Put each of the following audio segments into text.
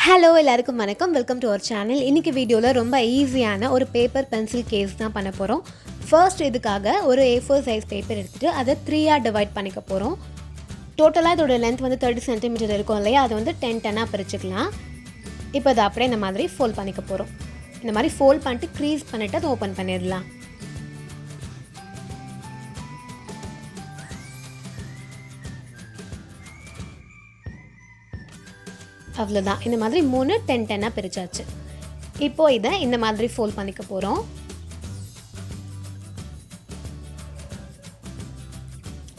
Hello எல்லாருக்கும் வணக்கம். Welcome to our channel. இன்றைக்கி வீடியோவில் ரொம்ப ஈஸியான ஒரு பேப்பர் பென்சில் கேஸ் தான் பண்ண போகிறோம். ஃபர்ஸ்ட் இதுக்காக ஒரு A4 சைஸ் பேப்பர் எடுத்துகிட்டு அதை 3ஆக டிவைட் பண்ணிக்க போகிறோம். டோட்டலாக இதோட லென்த் வந்து 30 சென்டிமீட்டர் இருக்கும் இல்லையா, அதை வந்து 10 பிரிச்சுக்கலாம். இப்போ அதை அப்படியே இந்த மாதிரி ஃபோல்ட் பண்ணிக்க போகிறோம். இந்த மாதிரி ஃபோல்ட் பண்ணிட்டு க்ரீஸ் பண்ணிவிட்டு அதை ஓப்பன் பண்ணிடலாம். அவ்வளோதான். இந்த மாதிரி 3 10 பிரிச்சாச்சு. இப்போது இதை இந்த மாதிரி ஃபோல்ட் பண்ணிக்க போகிறோம்.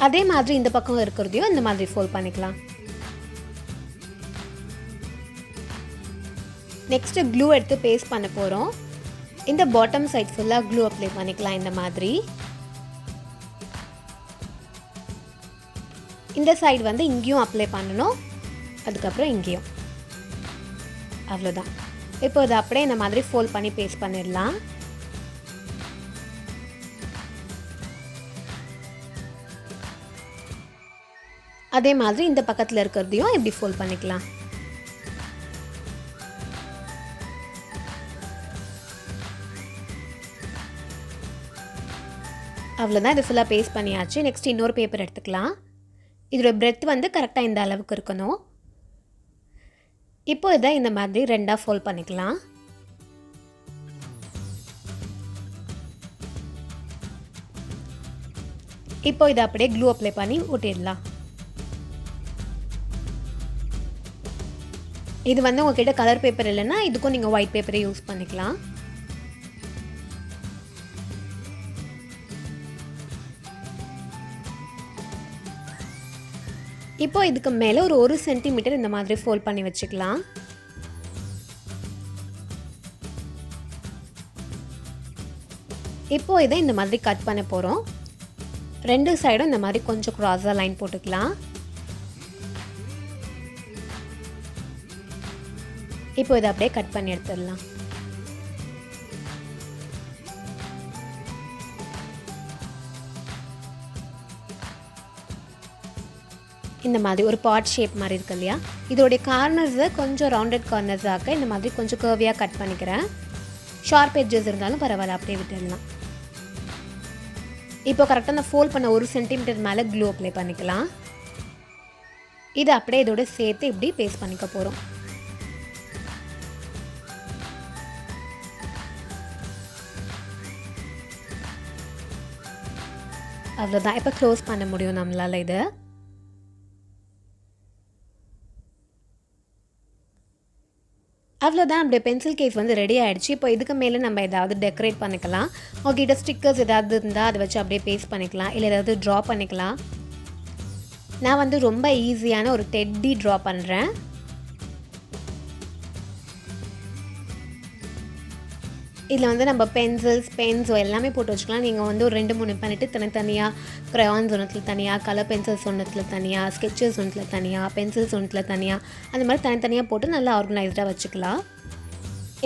அதே மாதிரி இந்த பக்கம் இருக்கிறதையும் இந்த மாதிரி ஃபோல்ட் பண்ணிக்கலாம். நெக்ஸ்ட்டு க்ளூ எடுத்து பேஸ்ட் பண்ண போகிறோம். இந்த பாட்டம் சைட் ஃபுல்லாக க்ளூ அப்ளை பண்ணிக்கலாம். இந்த மாதிரி இந்த சைடு வந்து இங்கேயும் அப்ளை பண்ணணும், அதுக்கப்புறம் இங்கேயும். அவ்வளோதான். இப்போ இதை அப்படியே இந்த மாதிரி ஃபோல்ட் பண்ணி பேஸ்ட் பண்ணிடலாம். அதே மாதிரி இந்த பக்கத்தில் இருக்கிறதையும் இப்படி ஃபோல்ட் பண்ணிக்கலாம். அவ்வளோதான். இது ஃபுல்லாக பேஸ்ட் பண்ணியாச்சு. நெக்ஸ்ட் இன்னொரு பேப்பர் எடுத்துக்கலாம். இதோட பிரெத் வந்து கரெக்டாக இந்த அளவுக்கு இருக்கணும். இப்போ இதை இந்த மாதிரி 2ஆக ஃபோல்ட் பண்ணிக்கலாம். இப்போ இதை அப்படியே க்ளூ அப்ளை பண்ணி ஒட்டிடலாம். இது வந்து உங்ககிட்ட கலர் பேப்பர் இல்லைன்னா இதுக்கும் நீங்கள் ஒயிட் பேப்பரை யூஸ் பண்ணிக்கலாம். இப்போ இதுக்கு மேலே ஒரு 1 சென்டிமீட்டர் இந்த மாதிரி ஃபோல்ட் பண்ணி வச்சுக்கலாம். இப்போ இதை இந்த மாதிரி கட் பண்ண போகிறோம். 2 சைடும் இந்த மாதிரி கொஞ்சம் க்ராஸாக லைன் போட்டுக்கலாம். இப்போ இதை அப்படியே கட் பண்ணி எடுத்துடலாம். இந்த மாதிரி ஒரு பாட் ஷேப் மாதிரி இருக்கு இல்லையா, இதோடைய கார்னர்ஸை கொஞ்சம் ரவுண்டட் கார்னர்ஸாக இந்த மாதிரி கொஞ்சம் கர்வியாக கட் பண்ணிக்கிறேன். ஷார்ப் எட்ஜஸ் இருந்தாலும் பரவாயில்ல, அப்படியே விட்டுடலாம். இப்போ கரெக்டாக நான் ஃபோல்ட் பண்ண 1 சென்டிமீட்டர் மேலே க்ளூ அப்ளை பண்ணிக்கலாம். இதை அப்படியே இதோட சேர்த்து இப்படி பேஸ்ட் பண்ணிக்க போகிறோம். அவ்வளோதான். இப்போ க்ளோஸ் பண்ண முடியும் நம்மளால். இதை அவ்வளோதான். அப்படியே பென்சில் கேஸ் வந்து ரெடி ஆகிடுச்சு. இப்போ இதுக்கு மேலே நம்ம ஏதாவது டெக்கரேட் பண்ணிக்கலாம். உங்ககிட்ட ஸ்டிக்கர்ஸ் ஏதாவது இருந்தால் அதை வச்சு அப்படியே பேஸ்ட் பண்ணிக்கலாம், இல்லை ஏதாவது ட்ரா பண்ணிக்கலாம். நான் வந்து ரொம்ப ஈஸியான ஒரு டெட்டி ட்ரா பண்ணுறேன். இதில் வந்து நம்ம பென்சில்ஸ், பென்ஸோ எல்லாமே போட்டு வச்சுக்கலாம். நீங்கள் வந்து ஒரு 2-3 பண்ணிவிட்டு தனித்தனியாக க்ரையான்ஸ் ஒன்றத்தில் தனியாக, கலர் பென்சில்ஸ் ஒன்றத்தில் தனியாக, ஸ்கெட்சஸ் ஒன்றத்தில் தனியாக, பென்சில்ஸ் ஒன்றத்தில் தனியாக, அந்த மாதிரி தனித்தனியாக போட்டு நல்லா ஆர்கனைஸ்டாக வச்சுக்கலாம்.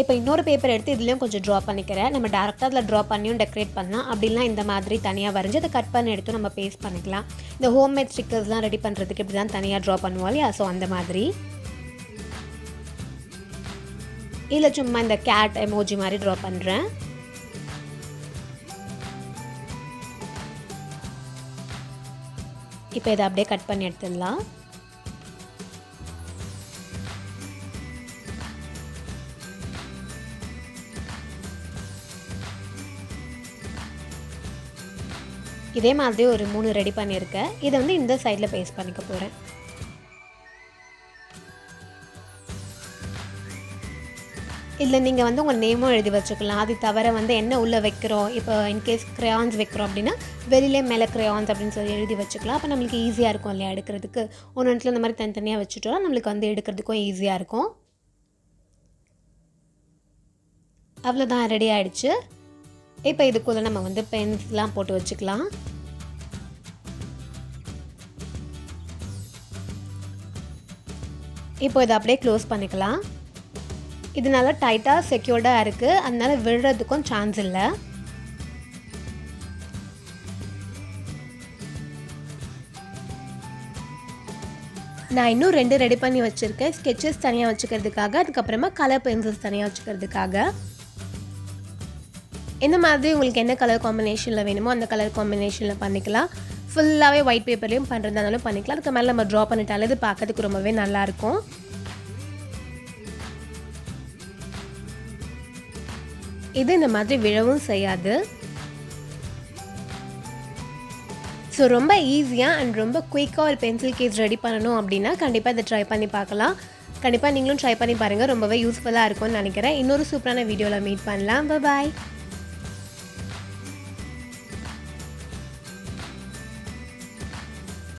இப்போ இன்னொரு பேப்பர் எடுத்து இதுலேயும் கொஞ்சம் ட்ரா பண்ணிக்கிறேன். நம்ம டேரெக்டாக அதில் ட்ரா பண்ணியும் டெக்கரேட் பண்ணலாம். அப்படிலாம் இந்த மாதிரி தனியாக வரைஞ்சி அதை கட் பண்ணி எடுத்து நம்ம பேஸ்ட் பண்ணிக்கலாம். இந்த ஹோம்மேட் ஸ்டிக்கர்ஸ்லாம் ரெடி பண்ணுறதுக்கு இப்படி தான் தனியாக ட்ரா பண்ணுவோம் இல்லையா, ஸோ அந்த மாதிரி. இல்லை சும்மா இந்த கேட் எமோஜி மாதிரி ட்ரா பண்ணுறேன். இப்போ இதை அப்படியே கட் பண்ணி எடுத்துடலாம். இதே மாதிரி ஒரு 3 ரெடி பண்ணியிருக்கேன். இதை வந்து இந்த சைடில் பேஸ்ட் பண்ணிக்க போகிறேன். இல்லை நீங்கள் வந்து உங்கள் நேமும் எழுதி வச்சுக்கலாம். அது தவிர வந்து என்ன உள்ளே வைக்கிறோம், இப்போ இன்கேஸ் க்ரையான்ஸ் வைக்கிறோம் அப்படின்னா வெளியிலே மேலே க்ரையான்ஸ் அப்படின்னு சொல்லி எழுதி வச்சுக்கலாம். அப்போ நம்மளுக்கு ஈஸியாக இருக்கும் இல்லையா எடுக்கிறதுக்கு. ஒன்று இந்த மாதிரி தனித்தனியாக வச்சுட்டோம், நம்மளுக்கு வந்து எடுக்கிறதுக்கும் ஈஸியாக இருக்கும். அவ்வளோதான், ரெடி ஆகிடுச்சு. இப்போ இதுக்குள்ளே நம்ம வந்து பென்ஸ்லாம் போட்டு வச்சுக்கலாம். இப்போ இதை அப்படியே க்ளோஸ் பண்ணிக்கலாம். இது நல்லா டைட்டாக செக்யூர்டாக இருக்குது, அதனால விழுறதுக்கும் சான்ஸ் இல்லை. நான் இன்னும் 2 ரெடி பண்ணி வச்சுருக்கேன். ஸ்கெட்சஸ் தனியாக வச்சுக்கிறதுக்காக, அதுக்கப்புறமா கலர் பென்சில்ஸ் தனியாக வச்சுக்கிறதுக்காக. இந்த மாதிரி உங்களுக்கு என்ன கலர் காம்பினேஷனில் வேணுமோ அந்த கலர் காம்பினேஷனில் பண்ணிக்கலாம். ஃபுல்லாகவே ஒயிட் பேப்பர்லேயும் பண்ணுறதுனாலும் பண்ணிக்கலாம். அதுக்கு மேலே நம்ம ட்ரா பண்ணிட்டாலே இது பார்க்கறதுக்கு ரொம்பவே நல்லாயிருக்கும். இது இந்த மாதிரி விழவும் செய்யாது. ஸோ ரொம்ப ஈஸியாக அண்ட் ரொம்ப குயிக்காக ஒரு பென்சில் கேஸ் ரெடி பண்ணணும் அப்படின்னா கண்டிப்பாக இதை ட்ரை பண்ணி பார்க்கலாம். கண்டிப்பாக நீங்களும் ட்ரை பண்ணி பாருங்கள். ரொம்பவே யூஸ்ஃபுல்லாக இருக்கும்னு நினைக்கிறேன். இன்னொரு சூப்பரான வீடியோவில் மீட் பண்ணலாம். பாய்.